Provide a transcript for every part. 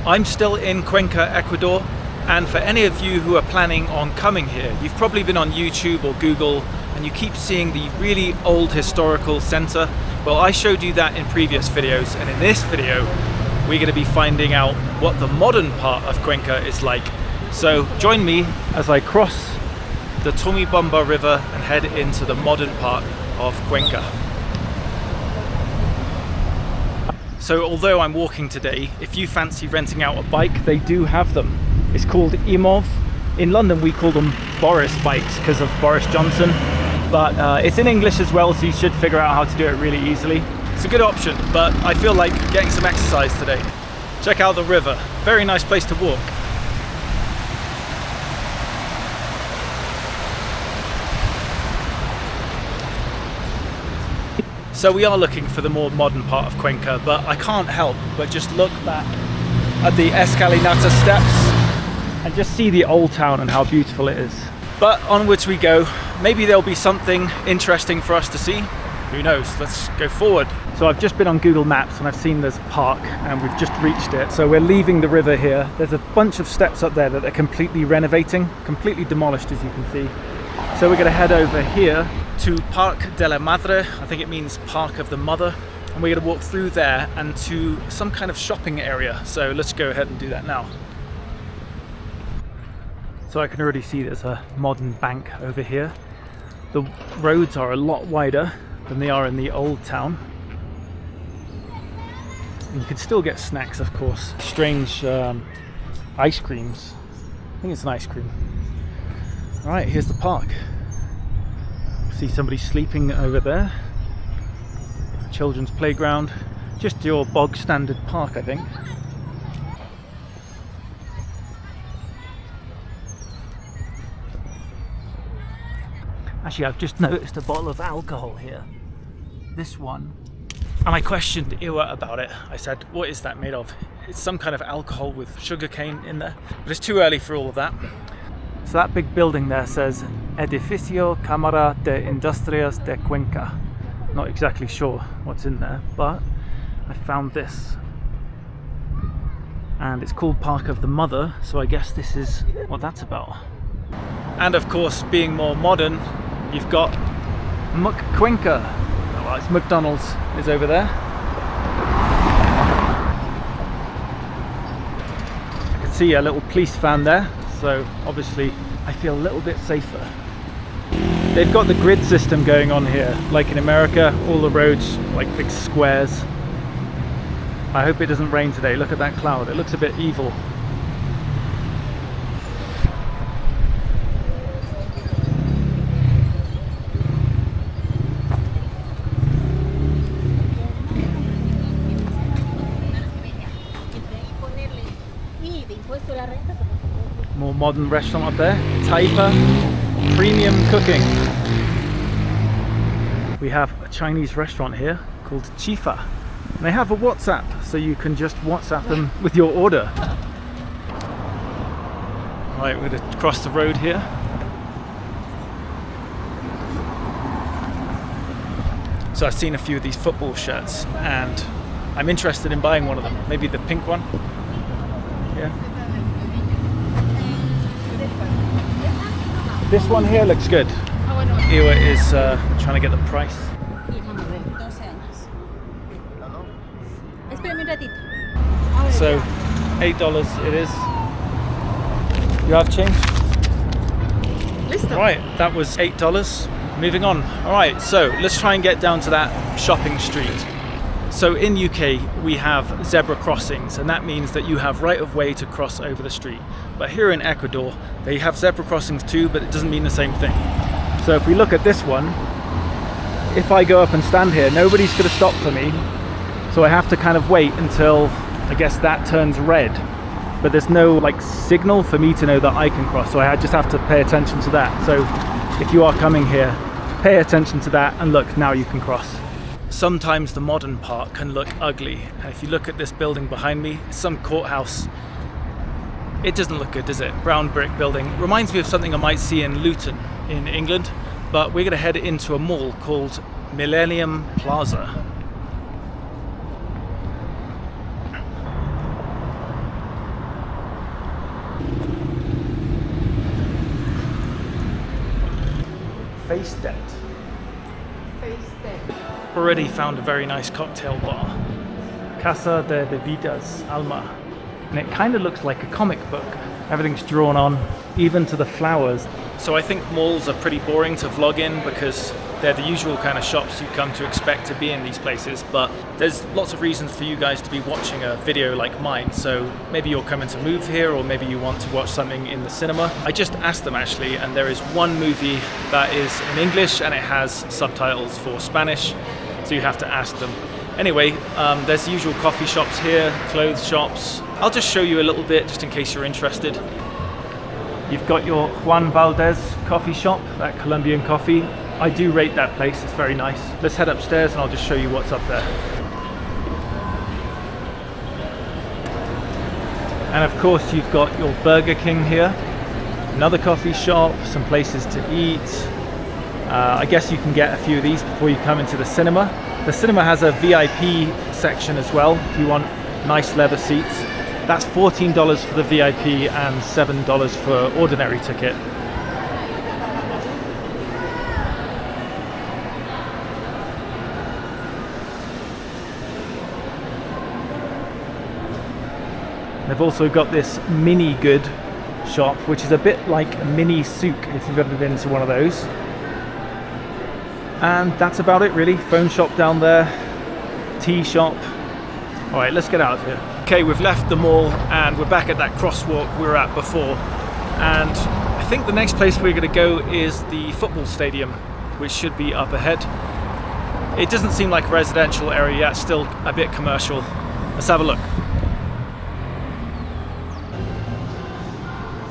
I'm still in Cuenca, Ecuador, and for any of you who are planning on coming here, you've probably been on YouTube or Google and you keep seeing the really old historical center. Well, I showed you that in previous videos, and in this video we're going to be finding out what the modern part of Cuenca is like. So join me as I cross the Tomebamba River and head into the modern part of Cuenca. So although I'm walking today, if you fancy renting out a bike, they do have them. It's called Imov. In London we call them Boris bikes because of Boris Johnson, but it's in English as well, so you should figure out how to do it really easily. It's a good option, but I feel like getting some exercise today. Check out the river, very nice place to walk. So we are looking for the more modern part of Cuenca, but I can't help but just look back at the Escalinata steps and just see the old town and how beautiful it is. But onwards we go. Maybe there'll be something interesting for us to see. Who knows? Let's go forward. So I've just been on Google Maps and I've seen there's a park and we've just reached it. So we're leaving the river here. There's a bunch of steps up there that they're completely renovating, completely demolished as you can see. So we're going to head over here to Parque de la Madre, I think it means Park of the Mother, and we're going to walk through there and to some kind of shopping area. So let's go ahead and do that now. So I can already see there's a modern bank over here. The roads are a lot wider than they are in the old town. And you can still get snacks, of course. Strange ice creams. I think it's an ice cream. Right, here's the park. See somebody sleeping over there. Children's playground. Just your bog standard park, I think. Actually, I've just noticed a bottle of alcohol here. This one. And I questioned Iwa about it. I said, what is that made of? It's some kind of alcohol with sugarcane in there. But it's too early for all of that. So that big building there says Edificio Cámara de Industrias de Cuenca. Not exactly sure what's in there, but I found this. And it's called Park of the Mother, so I guess this is what that's about. And of course, being more modern, you've got McCuenca. Well, it's McDonald's is over there. I can see a little police van there. So obviously I feel a little bit safer. They've got the grid system going on here, like in America, all the roads like big squares. I hope it doesn't rain today. Look at that cloud, it looks a bit evil. More modern restaurant up there, Taipa Premium Cooking. We have a Chinese restaurant here called Chifa. And they have a WhatsApp, so you can just WhatsApp them with your order. Right, we're going to cross the road here. So I've seen a few of these football shirts and I'm interested in buying one of them. Maybe the pink one. Yeah. This one here looks good. Iwa is trying to get the price. So $8 it is. You have change? Right, that was $8. Moving on. Alright, so let's try and get down to that shopping street. So in UK we have zebra crossings, and that means that you have right of way to cross over the street. But here in Ecuador they have zebra crossings too, but it doesn't mean the same thing. So if we look at this one, if I go up and stand here, nobody's going to stop for me. So I have to kind of wait until I guess that turns red. But there's no like signal for me to know that I can cross, so I just have to pay attention to that. So if you are coming here, pay attention to that and look, now you can cross. Sometimes the modern part can look ugly, and if you look at this building behind me, it's some courthouse. It doesn't look good, does it? Brown brick building. Reminds me of something I might see in Luton in England, but we're going to head into a mall called Millenium Plaza. Face Dead. Already found a very nice cocktail bar. Casa de Bebidas Alma. And it kind of looks like a comic book. Everything's drawn on, even to the flowers. So I think malls are pretty boring to vlog in because they're the usual kind of shops you come to expect to be in these places, but there's lots of reasons for you guys to be watching a video like mine. So maybe you're coming to move here, or maybe you want to watch something in the cinema. I just asked them actually, and there is one movie that is in English and it has subtitles for Spanish, so you have to ask them. Anyway, there's the usual coffee shops here, clothes shops. I'll just show you a little bit just in case you're interested. You've got your Juan Valdez coffee shop, that Colombian coffee. I do rate that place, it's very nice. Let's head upstairs and I'll just show you what's up there. And of course you've got your Burger King here, another coffee shop, some places to eat. I guess you can get a few of these before you come into the cinema. The cinema has a VIP section as well if you want nice leather seats. That's $14 for the VIP and $7 for ordinary ticket. They've also got this mini good shop, which is a bit like a mini souk if you've ever been to one of those. And that's about it really. Phone shop down there, tea shop. All right, let's get out of here. Okay, we've left the mall and we're back at that crosswalk we were at before. And I think the next place we're gonna go is the football stadium, which should be up ahead. It doesn't seem like a residential area yet, still a bit commercial. Let's have a look.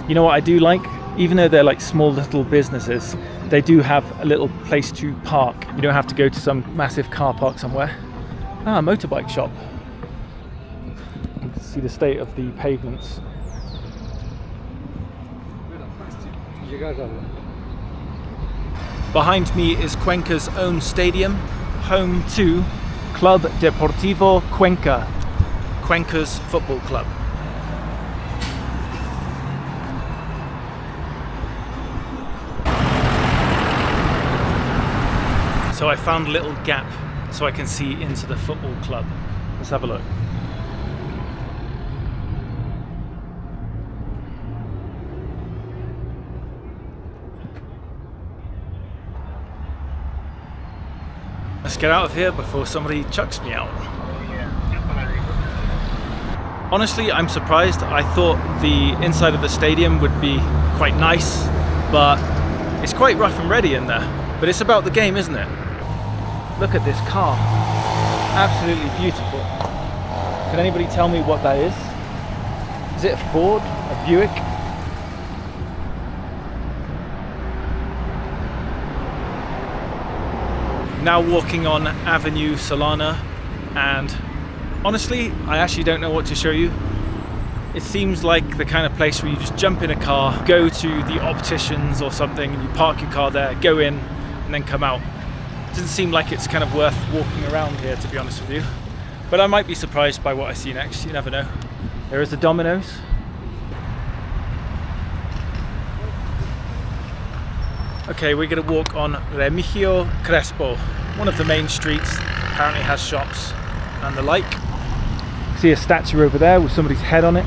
You know what I do like? Even though they're like small little businesses, they do have a little place to park. You don't have to go to some massive car park somewhere. Ah, motorbike shop. You can see the state of the pavements. Behind me is Cuenca's own stadium, home to Club Deportivo Cuenca, Cuenca's football club. So I found a little gap so I can see into the football club. Let's have a look. Let's get out of here before somebody chucks me out. Honestly, I'm surprised. I thought the inside of the stadium would be quite nice, but it's quite rough and ready in there. But it's about the game, isn't it? Look at this car. Absolutely beautiful. Can anybody tell me what that is? Is it a Ford? A Buick? Now walking on Avenue Solano, and honestly, I actually don't know what to show you. It seems like the kind of place where you just jump in a car, go to the opticians or something, and you park your car there, go in, and then come out. It doesn't seem like it's kind of worth walking around here, to be honest with you. But I might be surprised by what I see next, you never know. There is the Domino's. Okay, we're gonna walk on Remigio Crespo. One of the main streets, apparently has shops and the like. See a statue over there with somebody's head on it.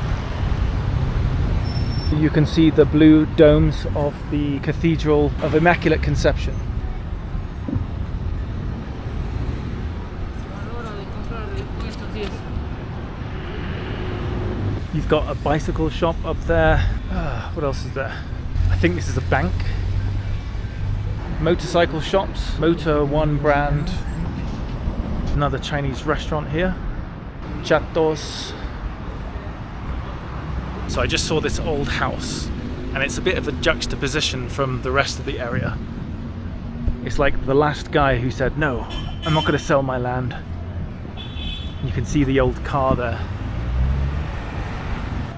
You can see the blue domes of the Cathedral of Immaculate Conception. You've got a bicycle shop up there. What else is there? I think this is a bank. Motorcycle shops, Motor One brand. Another Chinese restaurant here. Chatos. So I just saw this old house, and it's a bit of a juxtaposition from the rest of the area. It's like the last guy who said, no, I'm not going to sell my land. You can see the old car there.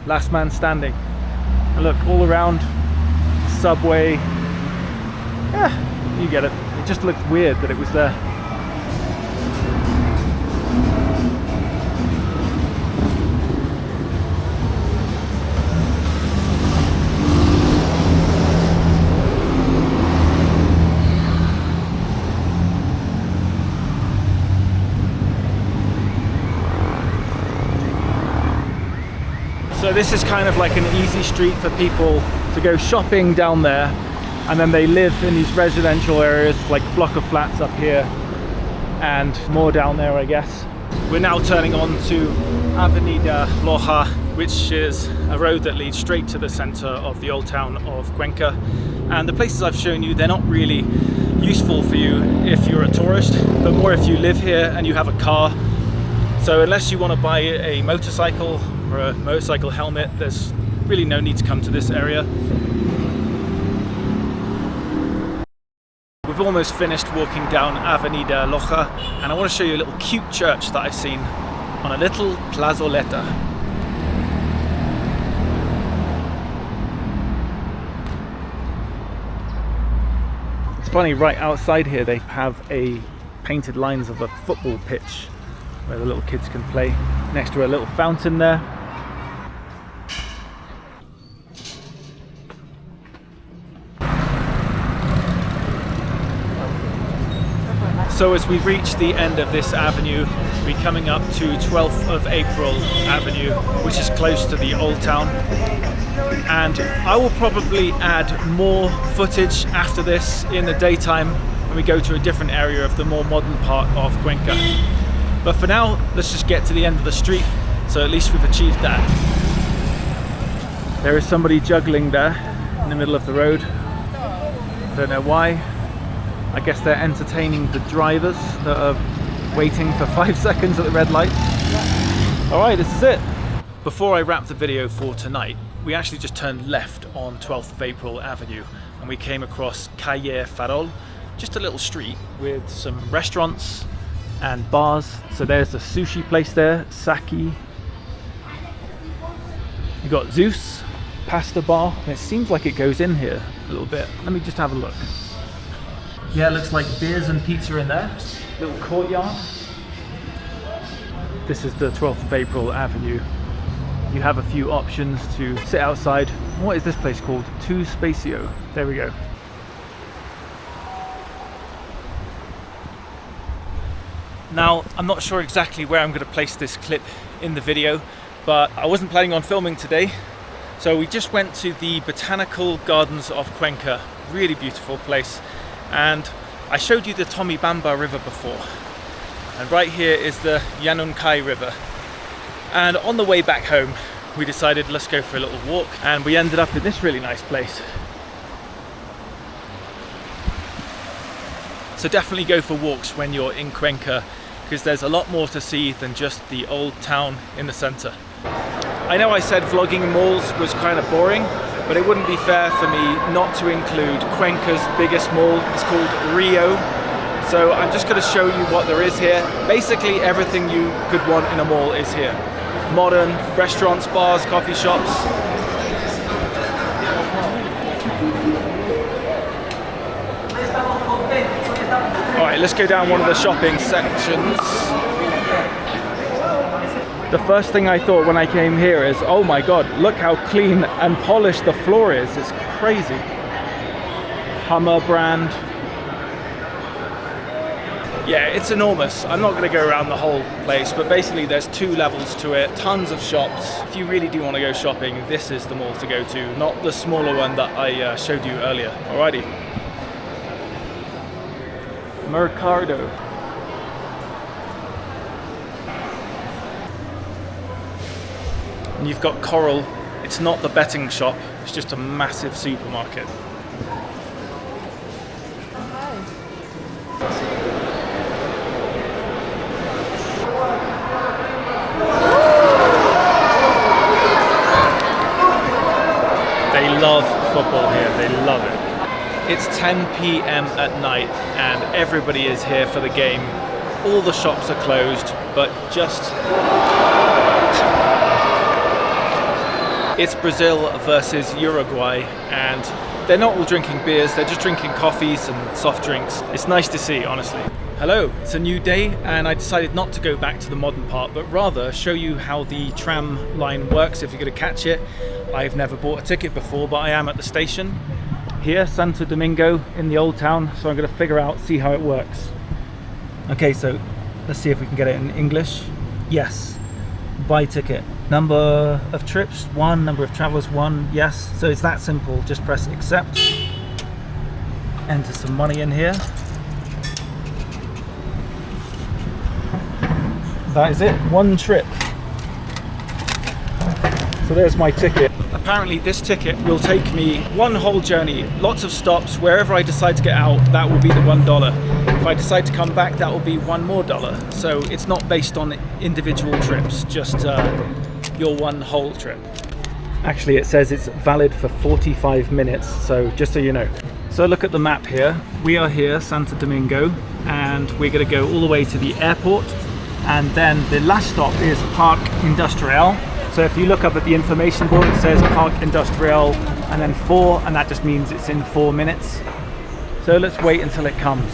Last man standing. And look, all around, subway. Yeah, you get it. It just looked weird that it was there. So this is kind of like an easy street for people to go shopping down there, and then they live in these residential areas, like a block of flats up here and more down there, I guess. We're now turning on to Avenida Loja, which is a road that leads straight to the center of the old town of Cuenca. And the places I've shown you, they're not really useful for you if you're a tourist, but more if you live here and you have a car. So unless you want to buy a motorcycle or a motorcycle helmet, there's really no need to come to this area. We've almost finished walking down Avenida Loja, and I want to show you a little cute church that I've seen on a little plazoleta. It's funny, right outside here they have a painted lines of a football pitch where the little kids can play, next to a little fountain there. So as we reach the end of this avenue, we're coming up to 12th of April Avenue, which is close to the old town. And I will probably add more footage after this in the daytime when we go to a different area of the more modern part of Cuenca. But for now, let's just get to the end of the street, so at least we've achieved that. There is somebody juggling there in the middle of the road. Don't know why. I guess they're entertaining the drivers that are waiting for 5 seconds at the red light. Alright, this is it. Before I wrap the video for tonight, we actually just turned left on 12th of April Avenue and we came across Calle Farol, just a little street with some restaurants and bars. So there's a sushi place there, Saki. You got Zeus, pasta bar, and it seems like it goes in here a little bit. Let me just have a look. Yeah, it looks like beers and pizza in there. Little courtyard. This is the 12th of April Avenue. You have a few options to sit outside. What is this place called? Tu Spacio. There we go. Now, I'm not sure exactly where I'm going to place this clip in the video, but I wasn't planning on filming today. So we just went to the Botanical Gardens of Cuenca. Really beautiful place. And I showed you the Tomebamba River before, and right here is the Yanuncay River. And on the way back home we decided let's go for a little walk, and we ended up in this really nice place. So definitely go for walks when you're in Cuenca, because there's a lot more to see than just the old town in the center. I know I said vlogging in malls was kind of boring, but it wouldn't be fair for me not to include Cuenca's biggest mall. It's called Rio. So I'm just going to show you what there is here. Basically everything you could want in a mall is here. Modern restaurants, bars, coffee shops. Alright, let's go down one of the shopping sections. The first thing I thought when I came here is, oh my god, look how clean and polished the floor is. It's crazy. Hummer brand. Yeah, it's enormous. I'm not going to go around the whole place, but basically there's 2 levels to it, tons of shops. If you really do want to go shopping, this is the mall to go to, not the smaller one that I showed you earlier. Alrighty. Mercado. And you've got Coral. It's not the betting shop, it's just a massive supermarket. They love football here, they love it. It's 10 p.m. at night and everybody is here for the game. All the shops are closed, but just... It's Brazil versus Uruguay, and they're not all drinking beers, they're just drinking coffees and soft drinks. It's nice to see, honestly. Hello, it's a new day, and I decided not to go back to the modern part, but rather show you how the tram line works if you're going to catch it. I've never bought a ticket before, but I am at the station here, Santo Domingo, in the old town, so I'm going to figure out, see how it works. Okay, so let's see if we can get it in English. Yes. Buy ticket. Number of trips, 1. Number of travelers, 1. Yes. So it's that simple. Just press accept. Enter some money in here. That is it. 1 trip. So there's my ticket. Apparently this ticket will take me 1 whole journey, lots of stops. Wherever I decide to get out, that will be the $1. If I decide to come back, that will be $1 more. So it's not based on individual trips, just your 1 whole trip. Actually, it says it's valid for 45 minutes, so just so you know. So look at the map here. We are here, Santo Domingo, and we're going to go all the way to the airport, and then the last stop is Parque Industrial. So if you look up at the information board, it says Parque Industrial and then 4, and that just means it's in 4 minutes. So let's wait until it comes.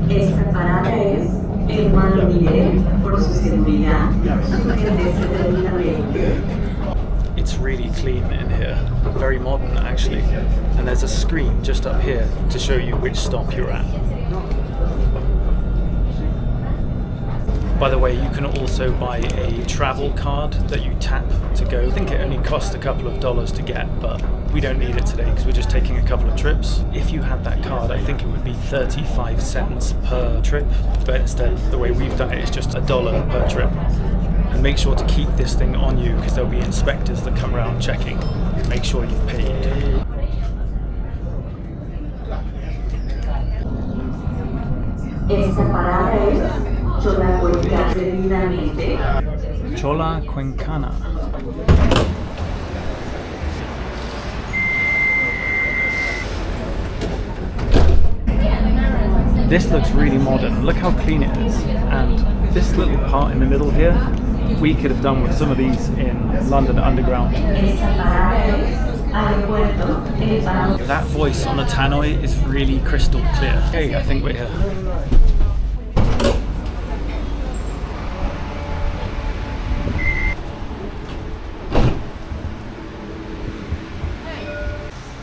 Esta parada es en Madre por su seguridad. Sujétese debidamente. It's really clean in here, very modern actually, and there's a screen just up here to show you which stop you're at. By the way, you can also buy a travel card that you tap to go. I think it only costs a couple of dollars to get, but we don't need it today because we're just taking a couple of trips. If you had that card, I think it would be 35 cents per trip, but instead the way we've done it is just $1 per trip. And make sure to keep this thing on you because there'll be inspectors that come around checking. Make sure you've paid. Esta parada es Chola Cuenca debidamente. Chola Cuencana. This looks really modern. Look how clean it is. And this little part in the middle here, we could have done with some of these in London Underground. That voice on the tannoy is really crystal clear. Okay, I think we're here.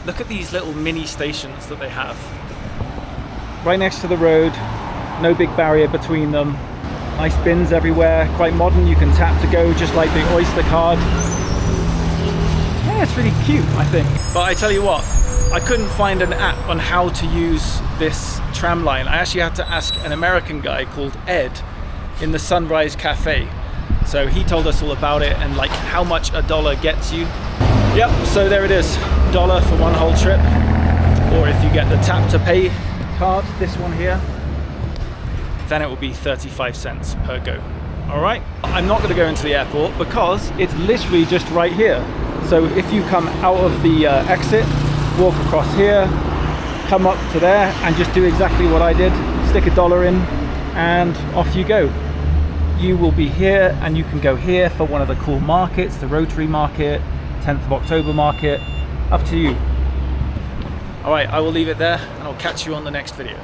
Look at these little mini stations that they have. Right next to the road, no big barrier between them. Nice bins everywhere, quite modern. You can tap to go just like the Oyster card. Yeah, it's really cute, I think. But I tell you what, I couldn't find an app on how to use this tram line. I actually had to ask an American guy called Ed in the Sunrise Cafe. So he told us all about it and like how much $1 gets you. Yep, so there it is, $1 for 1 whole trip. Or if you get the tap to pay card, this one here, then it will be 35 cents per go. All right, I'm not going to go into the airport because it's literally just right here. So if you come out of the exit, walk across here, come up to there and just do exactly what I did, stick $1 in and off you go. You will be here and you can go here for one of the cool markets, the Rotary Market, 10th of October Market, up to you. All right, I will leave it there and I'll catch you on the next video.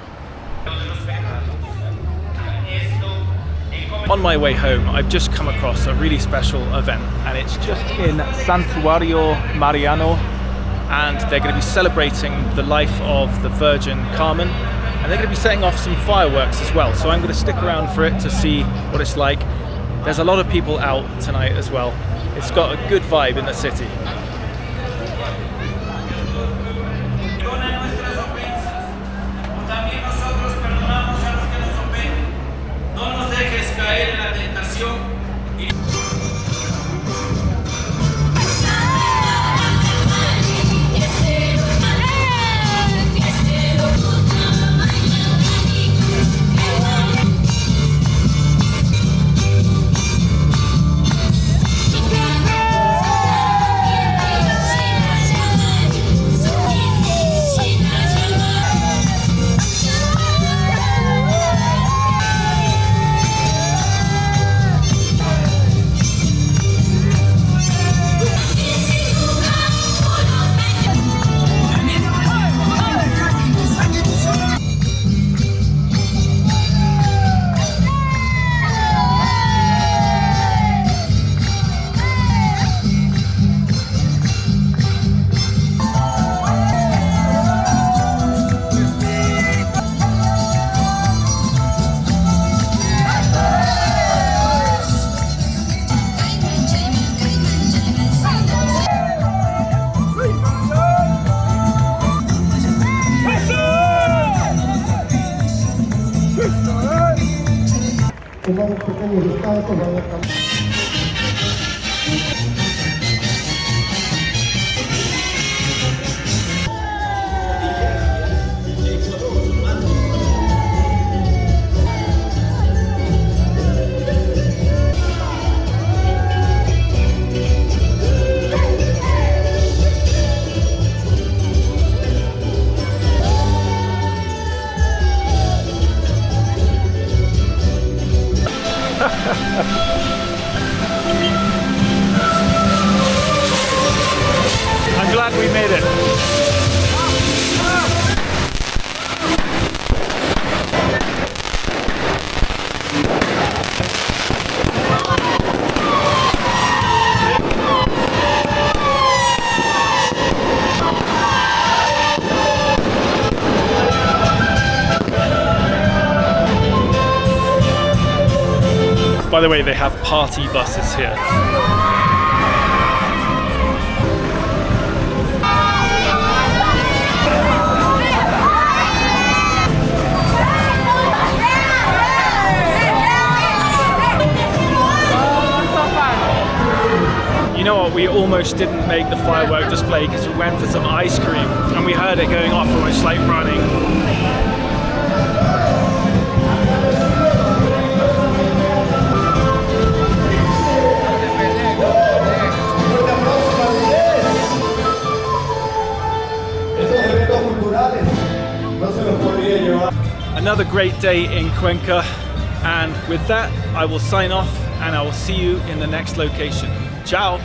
On my way home, I've just come across a really special event and it's just in Santuario Mariano and they're going to be celebrating the life of the Virgin Carmen and they're going to be setting off some fireworks as well. So I'm going to stick around for it to see what it's like. There's a lot of people out tonight as well. It's got a good vibe in the city. I'm glad we made it. By the way, they have party buses here. You know what, we almost didn't make the firework display because we went for some ice cream and we heard it going off and we're just like running. Another great day in Cuenca, and with that I will sign off and I will see you in the next location. Ciao!